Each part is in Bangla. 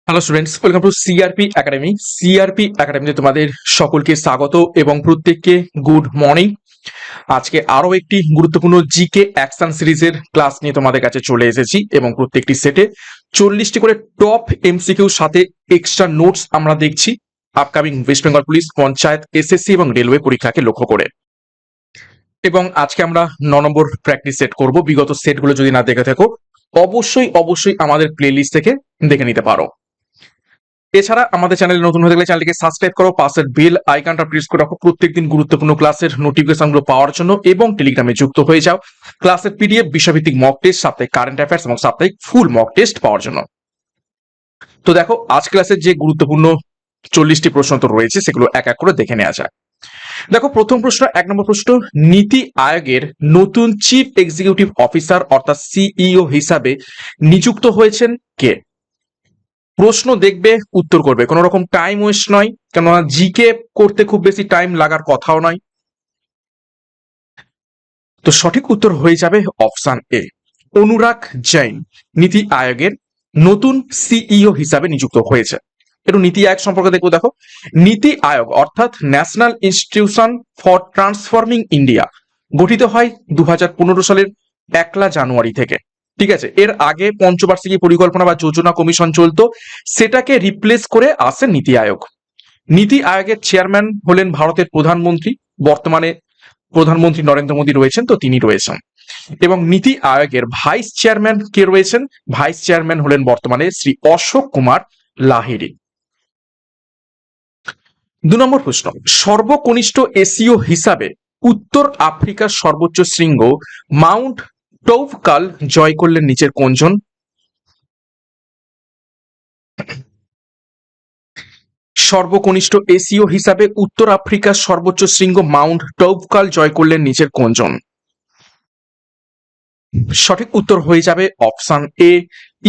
Hello students, welcome to CRP academy. CRP একাডেমিতে তোমাদের সকলকে স্বাগত এবং প্রত্যেককে গুড মর্নিং। আজকে আরো একটি গুরুত্বপূর্ণ জিকে অ্যাকশন সিরিজের ক্লাস নিয়ে তোমাদের কাছে চলে এসেছি এবং প্রত্যেকটি সেটে 40টি করে টপ এমসিকিউ সাথে এক্সট্রা নোটস আমরা দেখছি upcoming West Bengal police, panchayat, SSC এবং রেলওয়ে পরীক্ষাকে লক্ষ্য করে। এবং আজকে আমরা 9 নম্বর প্র্যাকটিস সেট করব। বিগত সেটগুলো যদি না দেখে থাকো অবশ্যই আমাদের প্লেলিস্ট থেকে দেখে নিতে পারো। এছাড়া আমাদের চ্যানেলে নতুন হয়ে গেলে চ্যানেলটিকে সাবস্ক্রাইব করো, পাশের বেল আইকনটা প্রেস করে রাখো প্রত্যেকদিন গুরুত্বপূর্ণ ক্লাসের নোটিফিকেশনগুলো পাওয়ার জন্য এবং টেলিগ্রামে যুক্ত হয়ে যাও ক্লাসের পিডিএফ, বিষয়ভিত্তিক মক টেস্ট, সাপ্তাহিক কারেন্ট অ্যাফেয়ার্স এবং সাপ্তাহিক ফুল মক টেস্ট পাওয়ার জন্য। তো দেখো, আজ ক্লাসের যে গুরুত্বপূর্ণ 40টি প্রশ্ন তো রয়েছে সেগুলো এক এক করে দেখে নেওয়া যায়। দেখো, প্রথম প্রশ্ন, 1 নম্বর প্রশ্ন, নীতি আয়োগের নতুন চিফ এক্সিকিউটিভ অফিসার অর্থাৎ সিইও হিসাবে নিযুক্ত হয়েছেন কে? প্রশ্ন দেখবে, উত্তর করবে, কোনো রকম টাইম ওয়েস্ট নয়, কেননা জিকে করতে খুব বেশি টাইম লাগার কথাও নয়। তো সঠিক উত্তর হয়ে যাবে অপশন এ, অনুরাগ জৈন নীতি আয়োগের নতুন সিইও হিসাবে নিযুক্ত হয়েছে। একটু নীতি আয়োগ সম্পর্কে দেখবো। দেখো, নীতি আয়োগ অর্থাৎ national institution for transforming India গঠিত হয় 2015 সালের 1 জানুয়ারি থেকে। ঠিক আছে, এর আগে পঞ্চবার্ষিকী পরিকল্পনা বা যোজনা কমিশন চলতো, সেটাকে রিপ্লেস করে আসে নীতি আয়োগ। নীতি আয়োগের চেয়ারম্যান হলেন ভারতের প্রধানমন্ত্রী, বর্তমানে প্রধানমন্ত্রী নরেন্দ্র মোদী রয়েছেন, তো তিনি রয়েছেন। এবং নীতি আয়োগের ভাইস চেয়ারম্যান কে রয়েছেন? ভাইস চেয়ারম্যান হলেন বর্তমানে শ্রী অশোক কুমার লাহিড়ী। 2 নম্বর প্রশ্ন, সর্বকনিষ্ঠ এশীয় হিসাবে উত্তর আফ্রিকার সর্বোচ্চ শৃঙ্গ মাউন্ট টৌফকাল জয় করলেন নিচের কোনজন? সর্বকনিষ্ঠ এশীয় হিসাবে উত্তর আফ্রিকার সর্বোচ্চ শৃঙ্গ মাউন্ট টৌফকাল জয় করলেন নিচের কোনজন? সঠিক উত্তর হয়ে যাবে অপশন এ,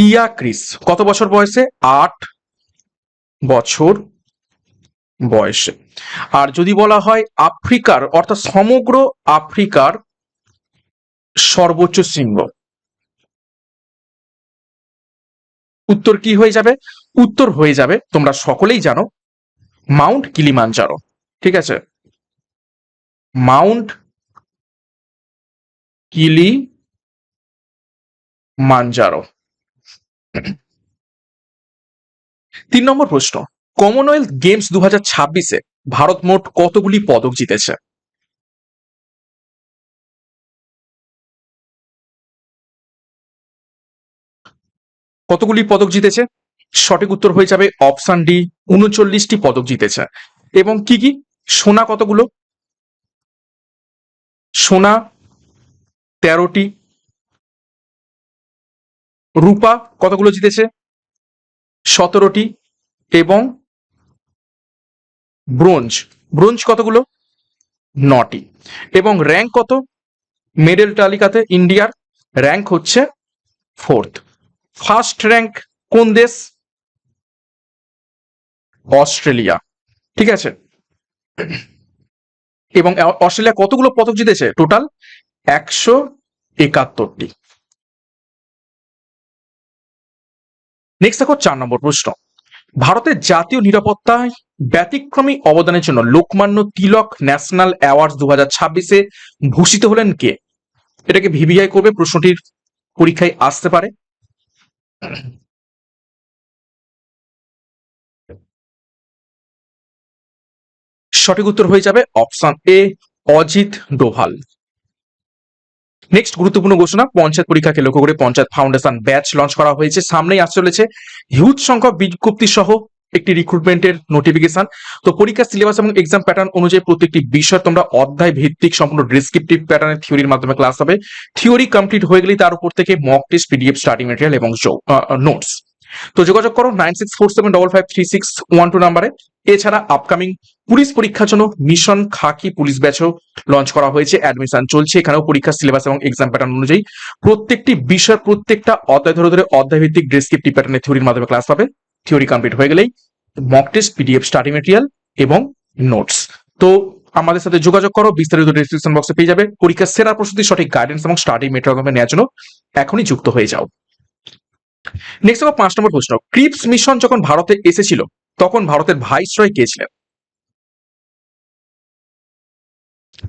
ইয়া ক্রিস। কত বছর বয়সে? 8 বছর বয়সে। আর যদি বলা হয় আফ্রিকার অর্থাৎ সমগ্র আফ্রিকার সর্বোচ্চ শৃঙ্গ, উত্তর কি হয়ে যাবে? উত্তর হয়ে যাবে, তোমরা সকলেই জানো, মাউন্ট কিলিমাঞ্জারো। ঠিক আছে, মাউন্ট কিলিমাঞ্জারো। 3 নম্বর প্রশ্ন, কমনওয়েলথ গেমস 2026-এ ভারত মোট কতগুলি পদক জিতেছে? কতগুলি পদক জিতেছে? সঠিক উত্তর হয়ে যাবে অপশন ডি, 39টি পদক জিতেছে। এবং কি কি? সোনা কতগুলো? সোনা 13টি। রূপা কতগুলো জিতেছে? 17টি। এবং ব্রোঞ্জ, ব্রোঞ্জ কতগুলো? 9টি। এবং র্যাঙ্ক কত মেডেল তালিকাতে? ইন্ডিয়ার র্যাঙ্ক হচ্ছে 4th। ফার্স্ট র্যাঙ্ক কোন দেশ? অস্ট্রেলিয়া। ঠিক আছে, এবং অস্ট্রেলিয়া কতগুলো পদক জিতেছে? টোটাল 171টি। নেক্সট দেখো, 4 নম্বর প্রশ্ন, ভারতের জাতীয় নিরাপত্তায় ব্যতিক্রমী অবদানের জন্য লোকমান্য তিলক ন্যাশনাল অ্যাওয়ার্ড 2026-এ ভূষিত হলেন কে? এটাকে ভিভিআই করবে, প্রশ্নটির পরীক্ষায় আসতে পারে। সঠিক উত্তর হয়ে যাবে option A, Ajit Doval. Next গুরুত্বপূর্ণ ঘোষণা, পঞ্চায়েত পরীক্ষাকে লক্ষ্য করে পঞ্চায়েত ফাউন্ডেশন ব্যাচ লঞ্চ করা হয়েছে। সামনেই আসতে চলেছে হিউজ সংখ্যক বিজ্ঞপ্তি সহ একটি রিক্রুটমেন্টের নোটিফিকেশন। তো পরীক্ষার সিলেবাস এবং এক্সাম প্যাটার্ন অনুযায়ী প্রত্যেকটি বিষয় তোমরা অধ্যায় ভিত্তিক সম্পূর্ণ ডেসক্রিপটিভ প্যাটার্নের থিওরির মাধ্যমে ক্লাস হবে। থিওরি কমপ্লিট হয়ে গেলেই তার উপর থেকে mock test, PDF, study material এবং নোটস। তো যোগাযোগ করো 9647553612 নাম্বারে। এছাড়া আপকামিং পুলিশ পরীক্ষার জন্য মিশন খাকি পুলিশ ব্যাচও লঞ্চ করা হয়েছে, অ্যাডমিশন চলছে। এখানেও পরীক্ষার সিলেবাস এবং এক্সাম প্যাটার্ন অনুযায়ী প্রত্যেকটি বিষয়, প্রত্যেকটা অধ্যায় ধরে ধরে অধ্যায় ভিত্তিক ডেসক্রিপটিভ প্যাটার্নের থিওরির মাধ্যমে ক্লাস পাবে। থিওরি কমপ্লিট হয়ে গেলেই mock test, PDF, study material এবং নোটস। তো আমাদের সাথে যোগাযোগ করো, বিস্তারিত ডেসক্রিপশন বক্সে পেয়ে যাবে। পরীক্ষার সেরা প্রস্তুতি, সঠিক গাইডেন্স এবং স্টাডি মেটেরিয়াল নেওয়ার জন্য এখনই যুক্ত হয়ে যাও। নেক্সট আবার 5 নম্বর প্রশ্ন, ক্রিপস মিশন যখন ভারতে এসেছিল তখন ভারতের ভাইসরয় কে ছিলেন?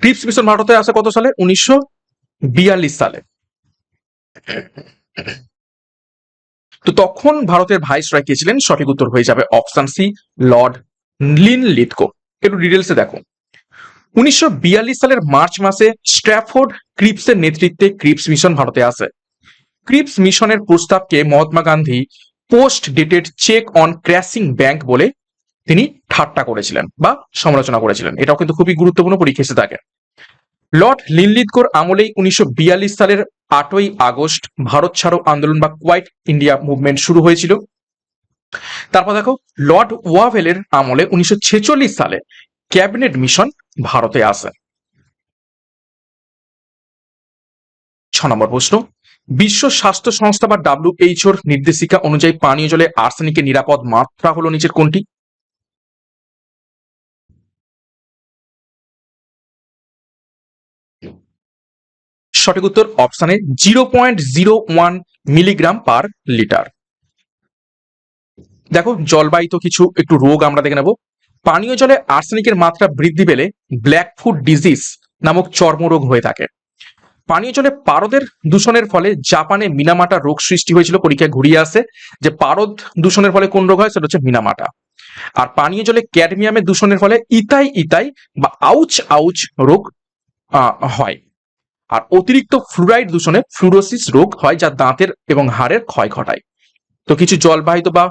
ক্রিপস মিশন ভারতে আসে কত সালে? 1942 সালে। তো তখন ভারতের ভাইসরয় কে ছিলেন? সঠিক উত্তর হয়ে যাবে অপশন সি, লর্ড লিনলিথগো। একটু ডিটেলসে দেখো। 1942 সালের মার্চ মাসে স্ট্র্যাফোর্ড ক্রিপসের নেতৃত্বে ক্রিপস মিশন ভারতে আসে। ক্রিপস মিশনের প্রস্তাবকে Mahatma Gandhi post dated cheque on crashing bank বলে তিনি ঠাট্টা করেছিলেন বা সমালোচনা করেছিলেন। এটাও কিন্তু খুবই গুরুত্বপূর্ণ, পরীক্ষা এসে থাকে। লর্ড লিনলিথগোর আমলেই 1942 সালের 8ই আগস্ট ভারত ছাড়ো আন্দোলন বা কোয়াইট ইন্ডিয়া মুভমেন্ট শুরু হয়েছিল। তারপর দেখো, লর্ড ওয়াভেলের আমলে 1946 সালে ক্যাবিনেট মিশন ভারতে আসে। 6 নম্বর প্রশ্ন, বিশ্ব স্বাস্থ্য সংস্থা বা WHO নির্দেশিকা অনুযায়ী পানীয় জলে আর্সেনিকের নিরাপদ মাত্রা হলো নিচের কোনটি? সঠিক উত্তর অপশানে 0.01 মিলিগ্রাম পার লিটার। দেখো, জলবাহিত কিছু একটু রোগ আমরা দেখে নেব। পানীয় জলে আর্সেনিকের মাত্রা বৃদ্ধি পেলে ব্ল্যাক ফুট ডিজিজ নামক চর্মরোগ হয়ে থাকে। পানীয় জলে পারদের দূষণের ফলে জাপানে মিনামাটা রোগ সৃষ্টি হয়েছিল। পরীক্ষায় ঘুরিয়ে আসে যে পারদ দূষণের ফলে কোন রোগ হয়, সেটা হচ্ছে মিনামাটা। আর পানীয় জলে ক্যাডমিয়ামের দূষণের ফলে ইতাই ইতাই বা আউচ আউচ রোগ হয়। আর অতিরিক্ত ফ্লুরাইড দূষণে ফ্লুরোসিস রোগ হয়, যা দাঁতের এবং হাড়ের ক্ষয় ঘটায়। তো কিছু জলবাহিত বা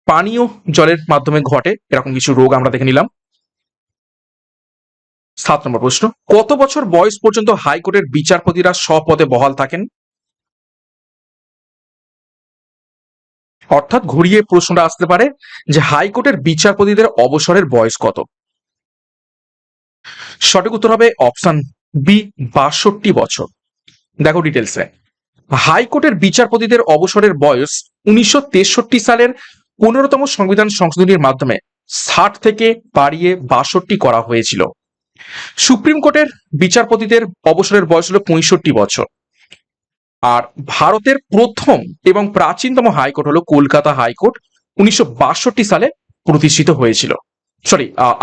পানীয় জলের মাধ্যমে ঘটে এরকম কিছু রোগ আমরা দেখে নিলাম। 7 নম্বর প্রশ্ন, কত বছর বয়স পর্যন্ত হাইকোর্টের বিচারপতিরা স্বপদে বহাল থাকেন? অর্থাৎ ঘুরিয়ে প্রশ্নটা আসতে পারে যে হাইকোর্টের বিচারপতিদের অবসরের বয়স কত? সঠিক উত্তর হবে অপশন বি, 62 বছর। দেখো ডিটেলসে, হাইকোর্টের বিচারপতিদের অবসরের বয়স 1963 সালের 15তম সংবিধান সংশোধনীর মাধ্যমে 60 থেকে বাড়িয়ে 62 করা হয়েছিল। সুপ্রিম কোর্টের বিচারপতিদের অবসরের বয়স হলো 65 বছর। আর ভারতের প্রথম এবং প্রাচীনতম হাইকোর্ট হলো কলকাতা হাইকোর্ট, 1962 সালে প্রতিষ্ঠিত হয়েছিল।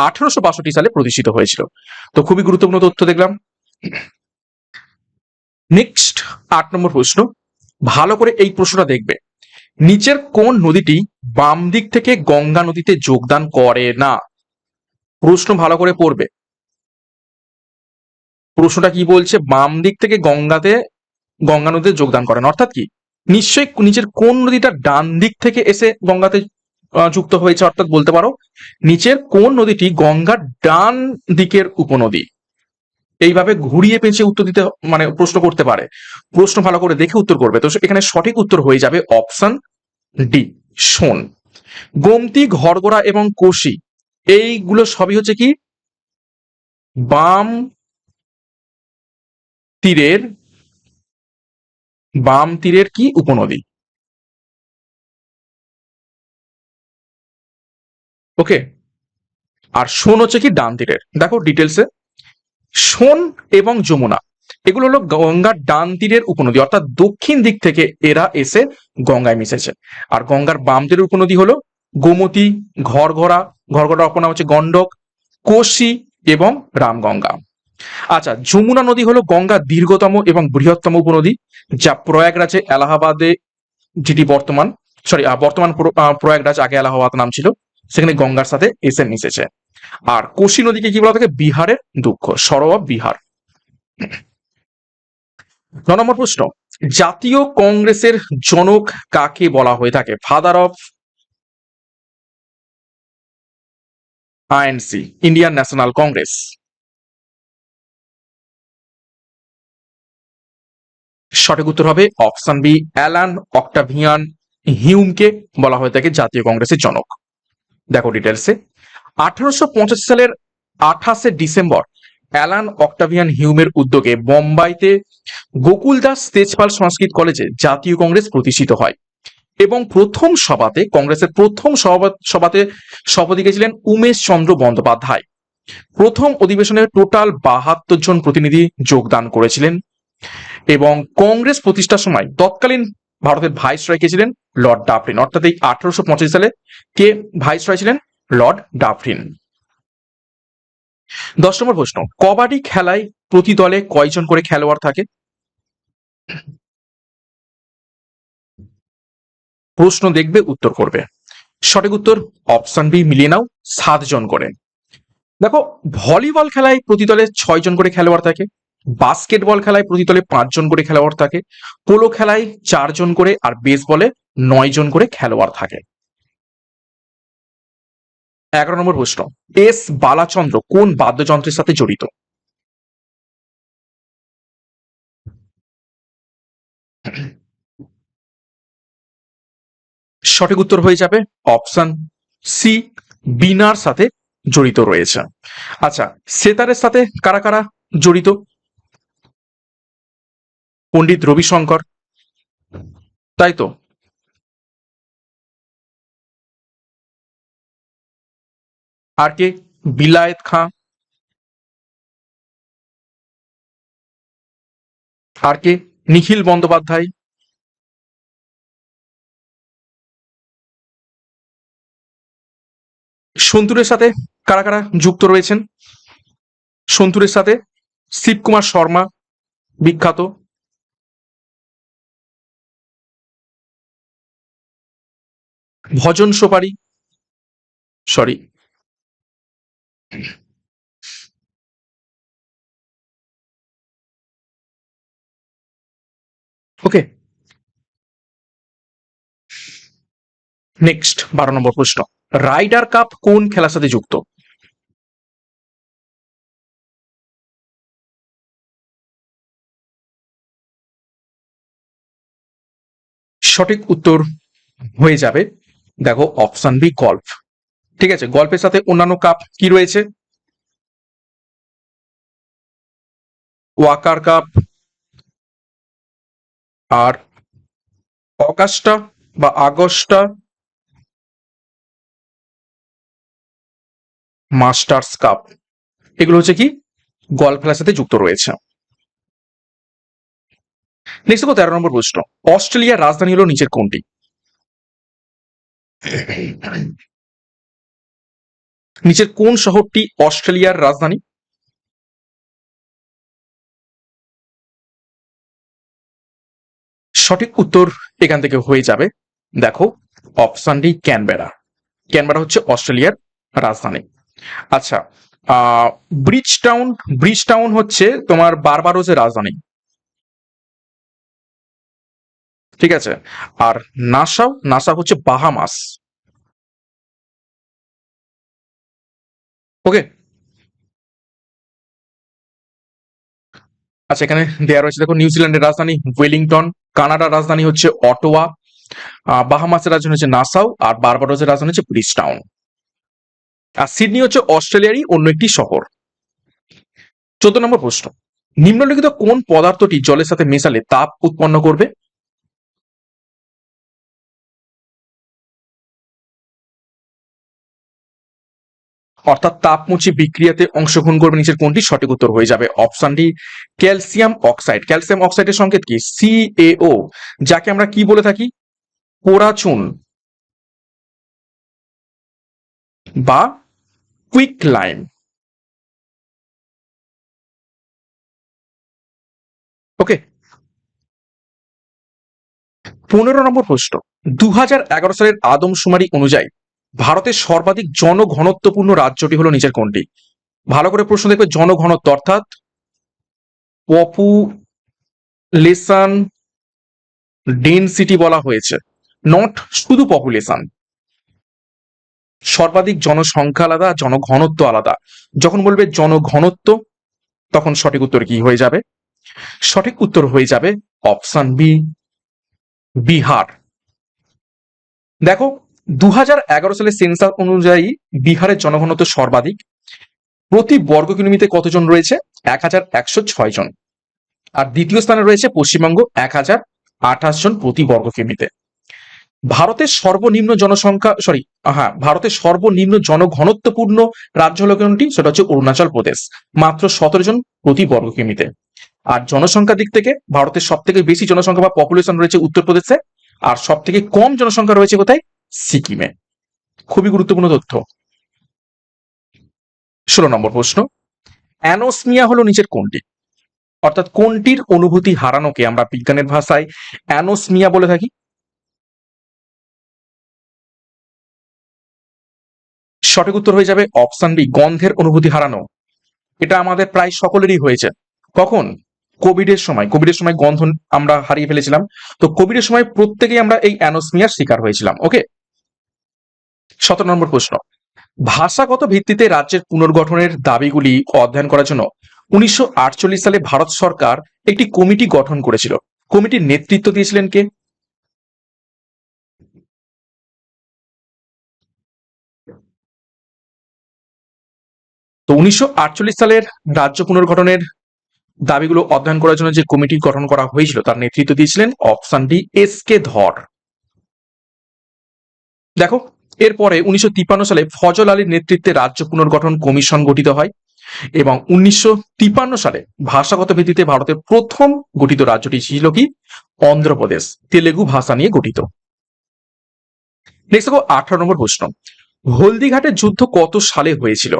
1862 সালে প্রতিষ্ঠিত হয়েছিল। তো খুবই গুরুত্বপূর্ণ তথ্য দেখলাম। নেক্সট 8 নম্বর প্রশ্ন, ভালো করে এই প্রশ্নটা দেখবে। নিচের কোন নদীটি বাম দিক থেকে গঙ্গা নদীতে যোগদান করে না? প্রশ্ন ভালো করে পড়বে। প্রশ্নটা কি বলছে? বাম দিক থেকে গঙ্গা নদীতে যোগদান করেন অর্থাৎ কি? নিশ্চয়ই নিচের কোন নদীটা ডান দিক থেকে এসে গঙ্গাতে যুক্ত হয়েছে, অর্থাৎ বলতে পারো নিচের কোন নদীটি গঙ্গার ডান দিকের উপনদী। এইভাবে ঘুরিয়ে পেঁচিয়ে উত্তর দিতে মানে প্রশ্ন করতে পারে। প্রশ্ন ভালো করে দেখে উত্তর করবে। তো এখানে সঠিক উত্তর হয়ে যাবে অপশন ডি, সোন। গোমতী, ঘরগড়া এবং কোশি এইগুলো সবই হচ্ছে কি বাম তীরের কি উপনদী। ওকে, আর সোন হচ্ছে কি ডান তীরের। দেখো ডিটেলসে, সোন এবং যমুনা এগুলো হলো গঙ্গার ডান তীরের উপনদী, অর্থাৎ দক্ষিণ দিক থেকে এরা এসে গঙ্গায় মিশেছে। আর গঙ্গার বাম তীরের উপনদী হলো গোমতী, ঘরঘরা অপর হচ্ছে গন্ডক, কোশি এবং রামগঙ্গা। আচ্ছা, যমুনা নদী হলো গঙ্গার দীর্ঘতম এবং বৃহত্তম উপনদী, যা প্রয়াগরাজে এলাহাবাদে, যেটি বর্তমান প্রয়াগরাজ, আগে এলাহাবাদ নাম ছিল, সেখানে গঙ্গার সাথে এসে মিশেছে। আর কোশি নদীকে কি বলা থাকে? বিহারের দুঃখ, সরোয়া বিহার। 9 নম্বর প্রশ্ন, জাতীয় কংগ্রেসের জনক কাকে বলা হয়ে থাকে? Father of INC, Indian national Congress. সঠিক উত্তর হবে অপশন বি, অ্যালান অক্টাভিয়ান হিউমকে বলা হয়ে থাকে জাতীয় কংগ্রেসের জনক। দেখো ডিটেলসে, 1885 সালের 28শে ডিসেম্বর অ্যালান অক্টাভিয়ান হিউমের উদ্যোগে বোম্বাইতে গোকুলদাস তেজপাল সংস্কৃত কলেজে জাতীয় কংগ্রেস প্রতিষ্ঠিত হয় এবং কংগ্রেসের প্রথম সভাতে শপথ নিয়েছিলেন উমেশ চন্দ্র বন্দ্যোপাধ্যায়। প্রথম অধিবেশনে টোটাল 72 জন প্রতিনিধি যোগদান করেছিলেন এবং কংগ্রেস প্রতিষ্ঠার সময় তৎকালীন ভারতের ভাইসরয় কে ছিলেন? Lord Dufferin. অর্থাৎ এই 1885 সালে কে ভাইসরয় ছিলেন? Lord Dufferin. 10 নম্বর প্রশ্ন, কবাডি খেলায় প্রতি দলে কয়জন করে খেলোয়াড় থাকে? প্রশ্ন দেখবে, উত্তর করবে। সঠিক উত্তর অপশন বি, মিলিয়ে নাও, 7 জন করে। দেখো, ভলিবল খেলায় প্রতি দলে 6 জন করে খেলোয়াড় থাকে, বাস্কেটবল খেলায় প্রতি দলে 5 জন করে খেলোয়াড় থাকে, পোলো খেলায় 4 জন করে, আর বেসবলে 9 জন করে খেলোয়াড় থাকে। 11 নম্বর প্রশ্ন, এস বালাচন্দ্র কোন বাদ্যযন্ত্রের সাথে জড়িত? সঠিক উত্তর হয়ে যাবে অপশন সি, বীণার সাথে জড়িত রয়েছে। আচ্ছা, সেতারের সাথে কারা কারা জড়িত? পণ্ডিত রবিশঙ্কর, তাই তো? আর কে? বিলায়েত খাঁ। আর কে? নিখিল বন্দ্যোপাধ্যায়। সন্তুরের সাথে কারা কারা যুক্ত রয়েছেন? সন্তুরের সাথে শিবকুমার শর্মা, বিখ্যাত। ভজন সোপারি, সরি, ওকে। নেক্সট 12 নম্বর প্রশ্ন, রাইডার কাপ কোন খেলার সাথে যুক্ত? সঠিক উত্তর হয়ে যাবে, দেখো, অপশন বি, গল্ফ। ঠিক আছে, গল্ফের সাথে অন্যান্য কাপ কি রয়েছে? ওয়াকার কাপ, আর অগাস্টা বা আগস্টা, মাস্টার্স কাপ, এগুলো হচ্ছে কি গল্ফ খেলার সাথে যুক্ত রয়েছে। নেক্সট দেখো 13 নম্বর প্রশ্ন, অস্ট্রেলিয়ার রাজধানী হলো নিচের কোনটি? নিচের কোন শহরটি অস্ট্রেলিয়ার রাজধানী? সঠিক উত্তর এখান থেকে হয়ে যাবে, দেখো, অপশন ডি, ক্যানবেরা। ক্যানবেরা হচ্ছে অস্ট্রেলিয়ার রাজধানী। আচ্ছা, ব্রিজ টাউন, ব্রিজ টাউন হচ্ছে তোমার বারবাডোসের রাজধানী। ঠিক আছে, আর নাসাউ, নাসাউ হচ্ছে বাহামাস। ওকে। আচ্ছা, এখানে দেয়া রয়েছে, দেখো, নিউজিল্যান্ডের রাজধানী ওয়েলিংটন, কানাডার রাজধানী হচ্ছে অটোয়া, বাহামাসের রাজধানী হচ্ছে নাসাউ, আর বারবাডোসের রাজধানী হচ্ছে ব্রিজ টাউন। আর সিডনি হচ্ছে অস্ট্রেলিয়ারই অন্য একটি শহর। 14 নম্বর প্রশ্ন, নিম্নলিখিত কোন পদার্থটি জলের সাথে মেশালে তাপ উৎপন্ন করবে? অর্থাৎ তাপমুচি বিক্রিয়াতে অংশগ্রহণ করবে নিচের কোনটি? সঠিক উত্তর হয়ে যাবে option D, calcium oxide. Calcium অক্সাইডের সংকেত কি? CaO, যাকে আমরা কি বলে থাকি? পোড়া চুন বা কুইক লাইম। ওকে। 15 নম্বর প্রশ্ন, 2011 সালের আদমশুমারি অনুযায়ী ভারতের সর্বাধিক জনঘনত্বপূর্ণ রাজ্যটি হলো নিচের কোনটি? ভালো করে প্রশ্ন দেখবে, জনঘনত্ব অর্থাৎ পপুলেশন ডেনসিটি বলা হয়েছে, নট শুধু পপুলেশন। সর্বাধিক জনসংখ্যা আলাদা, জনঘনত্ব আলাদা। যখন বলবে জনঘনত্ব, তখন সঠিক উত্তর কি হয়ে যাবে? সঠিক উত্তর হয়ে যাবে অপশন বি, বিহার। দেখো, 2011 সালের সেন্সাস অনুযায়ী বিহারের জনঘনত্ব সর্বাধিক। প্রতি বর্গ কিলোমিটারে কতজন রয়েছে? 1106 জন। আর দ্বিতীয় স্থানে রয়েছে পশ্চিমবঙ্গ, 1028 জন প্রতি বর্গ কিলোমিটারে। ভারতের সর্বনিম্ন জনসংখ্যা, সরি, হ্যাঁ, ভারতের সর্বনিম্ন জনঘনত্বপূর্ণ রাজ্য হলো কোনটি? সেটা হচ্ছে অরুণাচল প্রদেশ, মাত্র 17 জন প্রতি বর্গ কিলোমিটারে। আর জনসংখ্যার দিক থেকে ভারতের সব থেকে বেশি জনসংখ্যা বা পপুলেশন রয়েছে উত্তরপ্রদেশে, আর সব থেকে কম জনসংখ্যা রয়েছে কোথায়? সিকিমে। খুবই গুরুত্বপূর্ণ তথ্য। 16 নম্বর প্রশ্ন, অ্যানোসমিয়া হলো নিচের কোনটি? অর্থাৎ কোনটির অনুভূতি হারানোকে আমরা বিজ্ঞানের ভাষায় অ্যানোসমিয়া বলে থাকি? সঠিক উত্তর হয়ে যাবে অপশন বি, গন্ধের অনুভূতি হারানো। এটা আমাদের প্রায় সকলেরই হয়েছে। কখন? কোভিডের সময়। কোভিডের সময় গন্ধ আমরা হারিয়ে ফেলেছিলাম। তো কোভিডের সময় প্রত্যেকেই আমরা এই অ্যানোসমিয়ার শিকার হয়েছিলাম। ওকে। 17 নম্বর প্রশ্ন, ভাষাগত ভিত্তিতে রাজ্যের পুনর্গঠনের দাবিগুলি অধ্যয়ন করার জন্য 1948 সালে ভারত সরকার একটি কমিটি গঠন করেছিল। কমিটির নেতৃত্ব দিয়েছিলেন কে? তো 1948 সালের রাজ্য পুনর্গঠনের দাবিগুলো অধ্যয়ন করার জন্য যে কমিটি গঠন করা হয়েছিল তার নেতৃত্ব দিয়েছিলেন অপশন ডি, এস কে ধর। দেখো, এরপরে 1953 সালে ফজল আলীর নেতৃত্বে রাজ্য পুনর্গঠন কমিশন গঠিত হয় এবং 1953 সালে ভাষাগত ভিত্তিতে ভারতের প্রথম গঠিত রাজ্যটি ছিল কি? অন্ধ্রপ্রদেশ, তেলেগু ভাষা নিয়ে গঠিত। নেক্সট দেখো 18 নম্বর প্রশ্ন, হলদিঘাটের যুদ্ধ কত সালে হয়েছিল?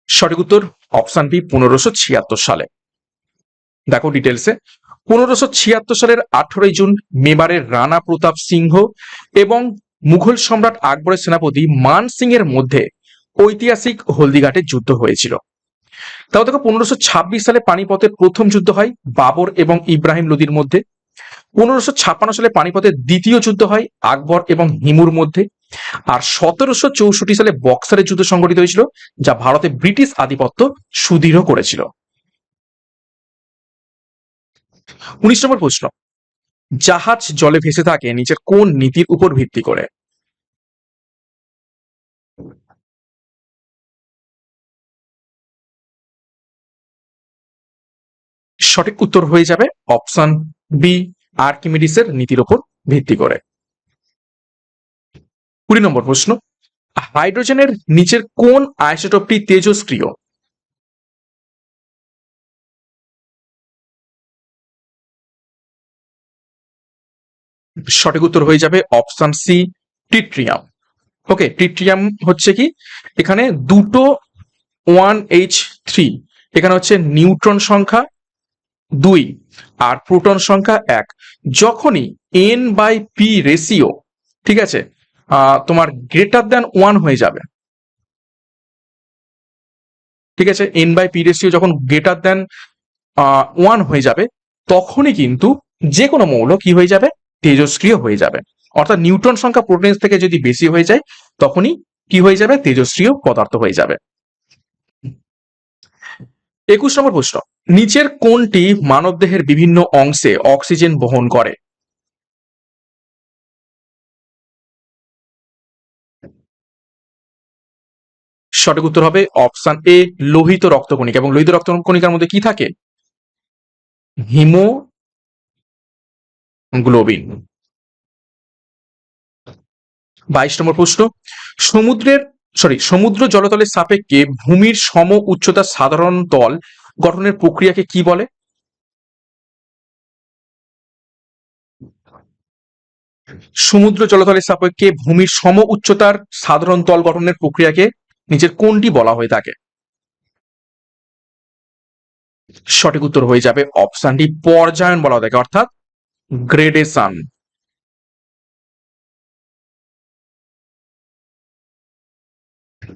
সঠিক উত্তর অপশন বি, 1576 সালে। দেখো ডিটেলসে, 1576 সালের 18 জুন মেবারের রানা প্রতাপ সিংহ এবং মুঘল সম্রাট আকবরের সেনাপতি মান সিং এর মধ্যে ঐতিহাসিক হলদিঘাটের যুদ্ধ হয়েছিল। তাও দেখো 1526 সালে পানিপথের প্রথম যুদ্ধ হয় বাবর এবং ইব্রাহিম লোদির মধ্যে। 1556 সালে পানিপথের দ্বিতীয় যুদ্ধ হয় আকবর এবং হিমুর মধ্যে। আর 1764 সালে বক্সারের যুদ্ধ সংঘটিত হয়েছিল, যা ভারতে ব্রিটিশ আধিপত্য সুদৃঢ় করেছিল। 19 নম্বর প্রশ্ন, জাহাজ জলে ভেসে থাকে নিচের কোন নীতির উপর ভিত্তি করে? সঠিক উত্তর হয়ে যাবে অপশন বি, আর্কিমিডিসের নীতির উপর ভিত্তি করে। 20 নম্বর প্রশ্ন, হাইড্রোজেনের নিচের কোন আইসোটোপটি তেজস্ক্রিয়? সঠিক উত্তর হয়ে যাবে অপশন সি, ট্রিটিয়াম। ওকে, ট্রিটিয়াম হচ্ছে কি, এখানে দুটো 1H3, এখানে হচ্ছে নিউট্রন সংখ্যা 2 আর প্রোটন সংখ্যা 1। যখনই N/P রেশিও, ঠিক আছে, তোমার গ্রেটার দ্যান 1 হয়ে যাবে, ঠিক আছে, N/P রেশিও যখন গ্রেটার দ্যান 1 হয়ে যাবে, তখনই কিন্তু যে কোনো মৌল কি হয়ে যাবে? তেজস্ক্রিয় হয়ে যাবে। অর্থাৎ নিউট্রন সংখ্যা প্রোটনের থেকে যদি বেশি হয়ে যায়, তখনই কি হয়ে যাবে? তেজস্ক্রিয় পদার্থ হয়ে যাবে। 21 নম্বর প্রশ্ন, নিচের কোনটি মানবদেহের বিভিন্ন অংশে অক্সিজেন বহন করে? সঠিক উত্তর হবে অপশন এ, লোহিত রক্তকণিকা। এবং লোহিত রক্তকণিকার মধ্যে কি থাকে? হিমোগ্লোবিন। 22 নম্বর প্রশ্ন, সমুদ্র জলতলের সাপেক্ষে ভূমির সম উচ্চতার সাধারণ তল গঠনের প্রক্রিয়াকে কি বলে? সমুদ্র জলতলের সাপেক্ষে ভূমির সম উচ্চতার সাধারণ তল গঠনের প্রক্রিয়াকে নিচের কোনটি বলা হয়ে থাকে? সঠিক উত্তর হয়ে যাবে অপশন ডি, পর্যায়ন বলা হয়ে থাকে, অর্থাৎ গ্রেডেশন।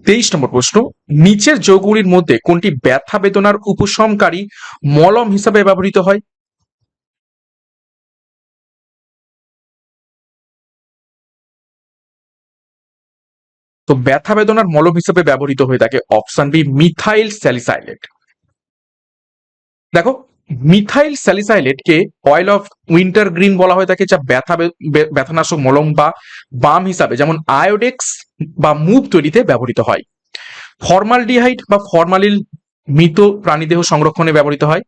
23 নম্বর প্রশ্ন, নিচের যৌগগুলির মধ্যে কোনটি ব্যথা বেদনার উপশমকারী মলম হিসাবে ব্যবহৃত হয়? তো ব্যথা বেদনার মলম হিসেবে ব্যবহৃত হয়ে থাকে অপশন বি, মিথাইল স্যালিসাইলেট। দেখো, মিথাইল স্যালিসাইলেটকে অয়েল অফ উইন্টার গ্রিন বলা হয়ে থাকে, যা ব্যথানাশক মলম বা বাম হিসাবে যেমন আয়োডেক্স বা মুভ তৈরিতে ব্যবহৃত হয়। ফর্মালডিহাইড বা ফর্মালিন মৃত প্রাণীদেহ সংরক্ষণে ব্যবহৃত হয়।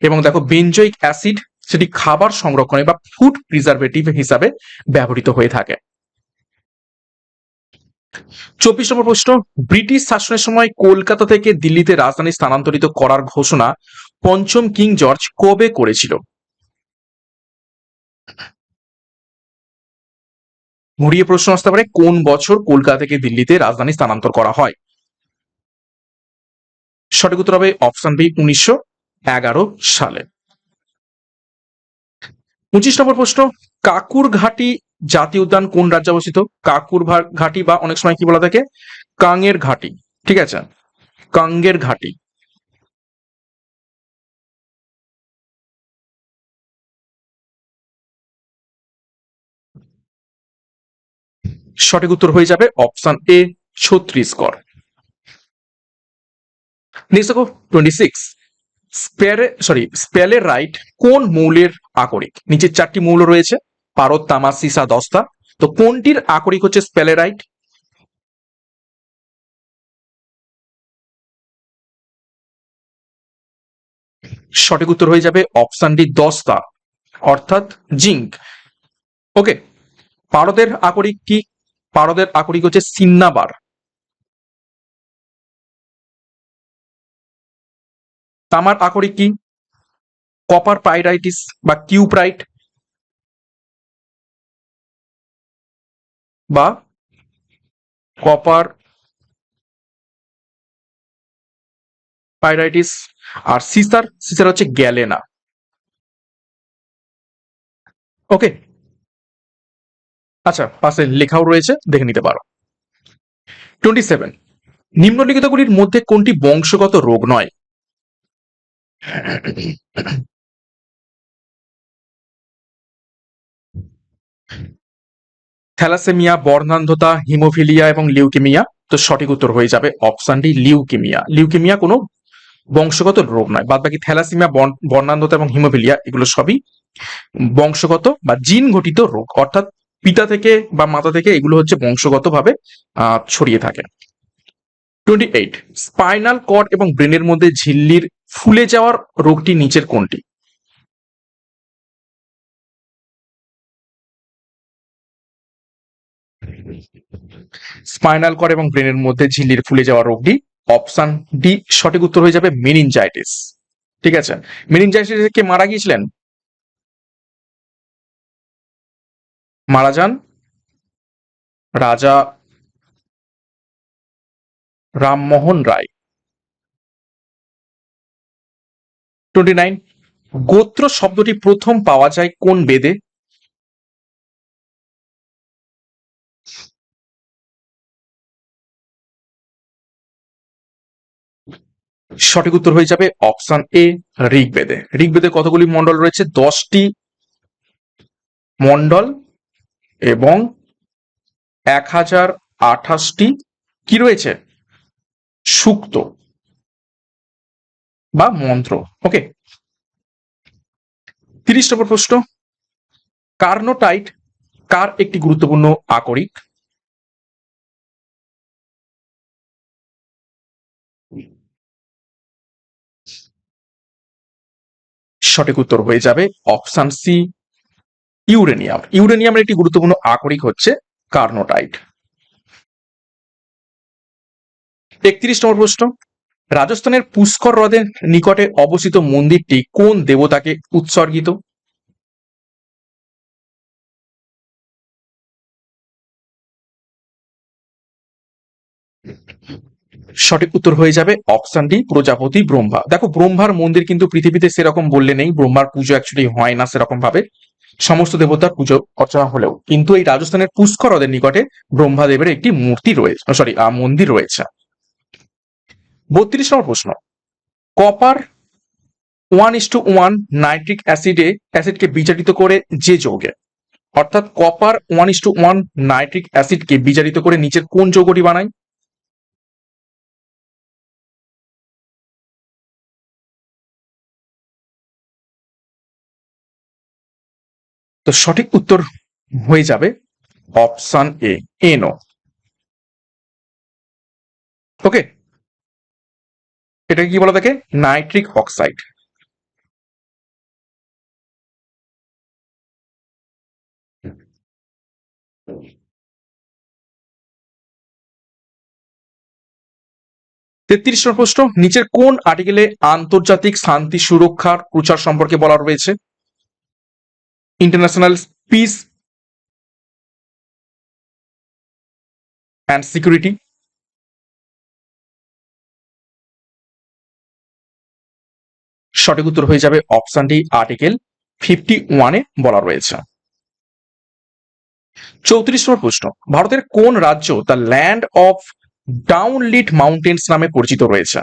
এবং দেখো, বেনজোইক অ্যাসিড সেটি খাবার সংরক্ষণে বা ফুড প্রিজারভেটিভ হিসাবে ব্যবহৃত হয়ে থাকে। 24 নম্বর প্রশ্ন, ব্রিটিশ শাসনের সময় কলকাতা থেকে দিল্লিতে রাজধানী স্থানান্তরিত করার ঘোষণা পঞ্চম কিং জর্জ কবে করেছিল? ঘুরিয়ে প্রশ্ন আসতে পারে, কোন বছর কলকাতা থেকে দিল্লিতে রাজধানী স্থানান্তর করা হয়? সঠিক উত্তর হবে অপশন বি, 1911 সালে। 25 নম্বর প্রশ্ন, কাকুরঘাটি জাতীয় উদ্যান কোন রাজ্যে অবস্থিত? ঘাটি বা অনেক সময় কি বলা থাকে, কাঙের ঘাটি। ঠিক আছে, কাঙ্গের ঘাটি। সঠিক উত্তর হয়ে যাবে অপশন এ, ছত্তিশগড়। নেক্সট দেখো 26, স্প্যালের রাইট কোন মৌলের আকরিক? নিচে 4টি মৌল রয়েছে, পারদ, তামা, সীসা, দস্তা। তো কোনটির আকরিক হচ্ছে স্প্যালেরাইট? সঠিক উত্তর হয়ে যাবে অপশন ডি, দস্তা, অর্থাৎ জিঙ্ক। ওকে, পারদের আকরিক কি? পারদের আকরিক হচ্ছে সিন্নাবার। তামার আকরিক কি? কপার পাইরাইটিস বা কিউপ্রাইট বা কপার পাইরাইটিস। আর সিসার হচ্ছে গ্যালেনা। ওকে, আচ্ছা, পাশে লেখাও রয়েছে, দেখে নিতে পারো। 27, নিম্নলিখিতগুলির মধ্যে কোনটি বংশগত রোগ নয়? থ্যালাসেমিয়া, বর্ণান্ধতা, হিমোফিলিয়া এবং লিউকেমিয়া। তো সঠিক উত্তর হয়ে যাবে অপশন ডি, লিউকেমিয়া। লিউকেমিয়া কোনো বংশগত রোগ নয়, বাদ বাকি থ্যালাসেমিয়া, বর্ণান্ধতা এবং হিমোফিলিয়া এগুলো সবই বংশগত বা জিন ঘটিত রোগ, অর্থাৎ পিতা থেকে বা মাতা থেকে এগুলো হচ্ছে বংশগত ভাবে ছড়িয়ে থাকে। 28, স্পাইনাল কর্ড এবং ব্রেনের মধ্যে ঝিল্লির ফুলে যাওয়ার রোগটি নিচের কোনটি? স্পাইনাল কর্ড এবং ব্রেনের মধ্যে ঝিল্লির ফুলে যাওয়ার রোগটি অপশন ডি, সঠিক উত্তর হয়ে যাবে মেনিনজাইটিস। ঠিক আছে, মেনিনজাইটিসে কে মারা গিয়েছিলেন? মারা যান রাজা রামমোহন রায়। 29, গোত্র শব্দটি প্রথম পাওয়া যায় কোন বেদে? সঠিক উত্তর হয়ে যাবে অপশন এ, ঋগ্বেদে। ঋগ্বেদে কতগুলি মন্ডল রয়েছে? 10টি মন্ডল এবং 1028টি কি রয়েছে, সূক্ত বা মন্ত্র। ওকে, 30 নম্বর প্রশ্ন, কার্নোটাইট কার একটি গুরুত্বপূর্ণ আকরিক? সঠিক উত্তর হয়ে যাবে অপশন সি, ইউরেনিয়াম। ইউরেনিয়ামের একটি গুরুত্বপূর্ণ আকরিক হচ্ছে কার্নোটাইট। 31 নম্বর প্রশ্ন, রাজস্থানের পুষ্কর হ্রদের নিকটে অবস্থিত মন্দিরটি কোন দেবতাকে উৎসর্গিত? সঠিক উত্তর হয়ে যাবে অপশন ডি, প্রজাপতি ব্রহ্মা। দেখো, ব্রহ্মার মন্দির কিন্তু পৃথিবীতে সেরকম বললে নেই, ব্রহ্মার পুজো অ্যাকচুয়ালি হয় না সেরকম ভাবে, সমস্ত দেবতার পুজো অর্চনা হলেও কিন্তু এই রাজস্থানের পুষ্কর হ্রদের নিকটে ব্রহ্মাদেবের একটি মূর্তি রয়েছে, সরি মন্দির রয়েছে। 32 নম্বর প্রশ্ন, কপার 1:1 নাইট্রিক অ্যাসিডকে বিজারিত করে যে যৌগে, অর্থাৎ কপার 1:1 নাইট্রিক অ্যাসিডকে বিজারিত করে নিচের কোন যৌগটি বানায়? তো সঠিক উত্তর হয়ে যাবে অপশন এ, এনো। ওকে, এটাকে কি বলা থাকে, নাইট্রিক অক্সাইড। 33 নম্বর প্রশ্ন, নিচের কোন আর্টিকেলে আন্তর্জাতিক শান্তি সুরক্ষার প্রচার সম্পর্কে বলা রয়েছে? International piece and security. সঠিক উত্তর হয়ে যাবে অপশন ডি, আর্টিকেল 51-এ বলা রয়েছে। 34 নম্বর প্রশ্ন, ভারতের কোন রাজ্য the land of dawnlit mountains নামে পরিচিত রয়েছে?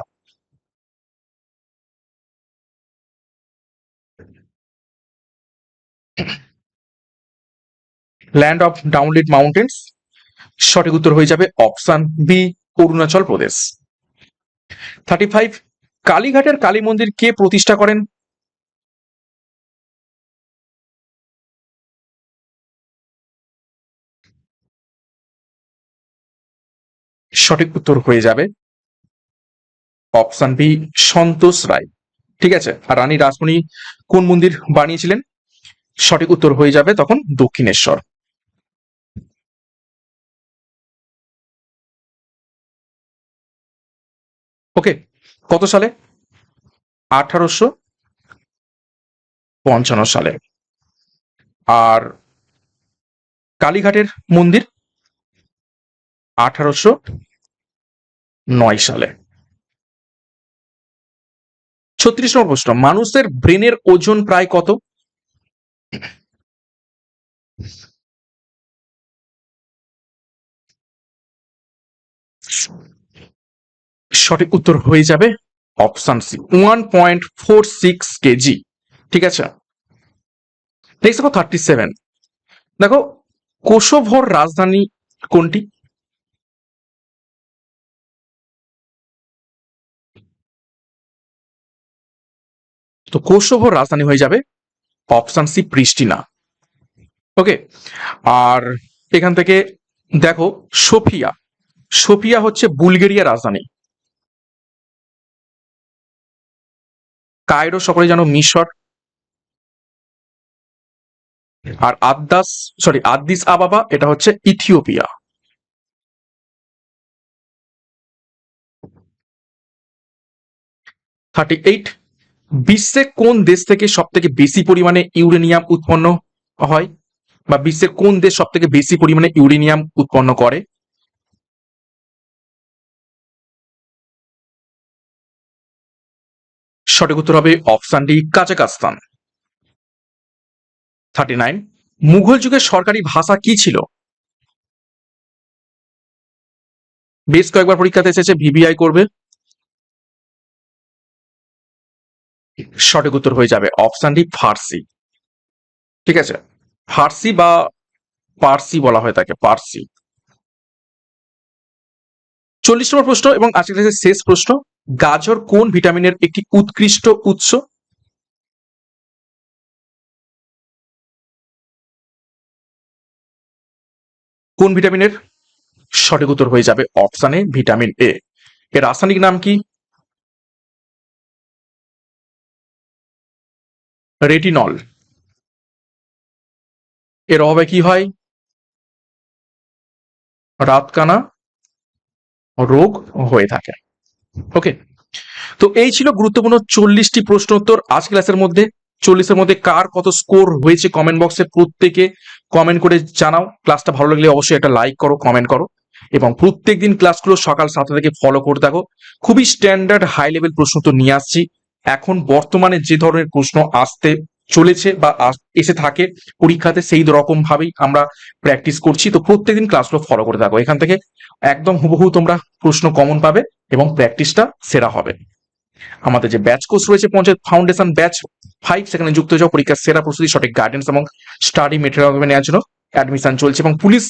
Land of dawnlit mountains. সঠিক উত্তর হয়ে যাবে অপশন বি, অরুণাচল প্রদেশ। 35, কালীঘাটের কালী মন্দির কে প্রতিষ্ঠা করেন? সঠিক উত্তর হয়ে যাবে অপশন বি, সন্তোষ রায়। ঠিক আছে, আর রানী রাসমণি কোন মন্দির বানিয়েছিলেন? সঠিক উত্তর হয়ে যাবে তখন দক্ষিণেশ্বর। ওকে, কত সালে? 1855 সালে। আর কালীঘাটের মন্দির 1809 সালে। 36 নম্বর প্রশ্ন, মানুষের ব্রেনের ওজন প্রায় কত? সঠিক উত্তর হয়ে যাবে অপশন সি, 1.46 কেজি। ঠিক আছে, নেক্সট দেখো 37। দেখো, কোসোভোর রাজধানী কোনটি? তো কোসোভোর রাজধানী হয়ে যাবে অপশন সি, প্রিস্টিনা। ওকে, আর এখান থেকে দেখো, সোফিয়া, সোফিয়া হচ্ছে বুলগেরিয়া রাজধানী। কায়রো সকলে জানো মিশর। আর আদ্দিস আবাবা এটা হচ্ছে ইথিওপিয়া। 38, বিশ্বে কোন দেশ থেকে সব থেকে বেশি পরিমাণে ইউরেনিয়াম উৎপন্ন হয়, বা বিশ্বের কোন দেশ সব থেকে বেশি পরিমাণে ইউরেনিয়াম উৎপন্ন করে? সঠিক উত্তর হবে অপশন ডি, কাজাকস্তান। 39, মুঘল যুগের সরকারি ভাষা কি ছিল? বেশ কয়েকবার পরীক্ষাতে এসেছে, ভিভিআই করবে। সঠিক উত্তর হয়ে যাবে অপশন ডি, ফার্সি। ঠিক আছে, ফার্সি বা পার্সি বলা হয় তাকে, পার্সি। 40 নম্বর প্রশ্ন এবং আজকের ক্লাসের শেষ প্রশ্ন, গাজর কোন ভিটামিনের একটি উৎকৃষ্ট উৎস? কোন ভিটামিনের? সঠিক উত্তর হয়ে যাবে অপশন এ, ভিটামিন এ। এর রাসায়নিক নাম কি? রেটিনল। এর অভাবে কি হয়? রাতকানা রোগ হয়ে থাকে। ওকে, তো এই ছিল গুরুত্বপূর্ণ 40টি প্রশ্ন উত্তর আজ ক্লাসের মধ্যে। 40-এর মধ্যে কার কত স্কোর হয়েছে কমেন্ট বক্সে প্রত্যেকে কমেন্ট করে জানাও। ক্লাসটা ভালো লাগলে অবশ্যই একটা লাইক করো, কমেন্ট করো, এবং প্রত্যেকদিন ক্লাসগুলো সকাল 7টা থেকে ফলো করতে থাকো। খুবই স্ট্যান্ডার্ড হাই লেভেল প্রশ্ন তো নিয়ে আসছি। এখন বর্তমানে যে ধরনের প্রশ্ন আসতে চলেছে বা এসে থাকে পরীক্ষাতে, সেই রকম ভাবেই আমরা প্র্যাকটিস করছি। তো প্রত্যেকদিন ক্লাসগুলো ফলো করে থাকো, এখান থেকে একদম হুবহু তোমরা প্রশ্ন কমন পাবে এবং প্র্যাকটিসটা সেরা হবে। আমাদের যে ব্যাচ কোর্স রয়েছে পঞ্চায়েত ফাউন্ডেশন ব্যাচ 5, সেখানে যুক্ত হয়ে যাও। পরীক্ষার সেরা প্রস্তুতি, সঠিক গাইডেন্স এবং স্টাডি মেটেরিয়াল নেওয়ার জন্য অ্যাডমিশন চলছে। এবং পুলিশ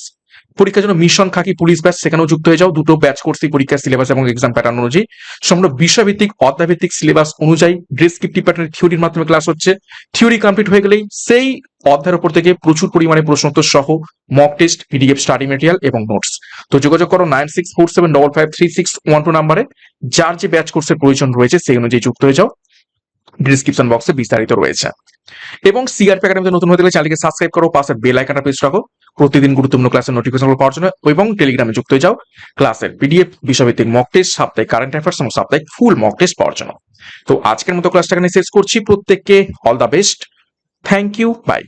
পরীক্ষার জন্য মিশন খাকি পুলিশ ব্যাচ, সেখানেও যুক্ত হয়ে যাও। দুটো ব্যাচ কোর্সই পরীক্ষার সিলেবাস এবং এক্সাম প্যাটার্ন অনুযায়ী, সম্পূর্ণ বিষয়ভিত্তিক অধ্যায়ভিত্তিক সিলেবাস অনুযায়ী ডেসক্রিপটিভ প্যাটার্নের থিওরির মাধ্যমে ক্লাস হচ্ছে। থিওরি কমপ্লিট হয়ে গেলেই সেই অধ্যায়ের উপর থেকে প্রচুর পরিমাণে প্রশ্নোত্তর সহ mock test, PDF, study material এবং নোটস। তো যোগাযোগ করো 9647553612 নাম্বারে। যার যে ব্যাচ কোর্সের প্রয়োজন রয়েছে সেই অনুযায়ী যুক্ত হয়ে যাও, ডিসক্রিপশন বক্সে বিস্তারিত রয়েছে। এবং সিআরপি একাডেমিতে নতুন হতে গেলে চ্যানেলকে সাবস্ক্রাইব করো, পাশের বেল আইকনটা প্রেস রাখো। প্রতিদিন গুরুত্বপূর্ণ ক্লাসের নোটিফিকেশন পাওয়ার জন্য এবং টেলিগ্রামে যুক্ত হয়ে যাও ক্লাসের পিডিএফ, বিষয়ভিত্তিক মক টেস্ট, সাপ্তাহিক কারেন্ট অ্যাফেয়ার্স এবং সাপ্তাহিক ফুল মক টেস্ট পাওয়ার জন্য। তো আজকের মতো ক্লাসটা এখানে শেষ করছি। প্রত্যেককে all the best. Thank you, by.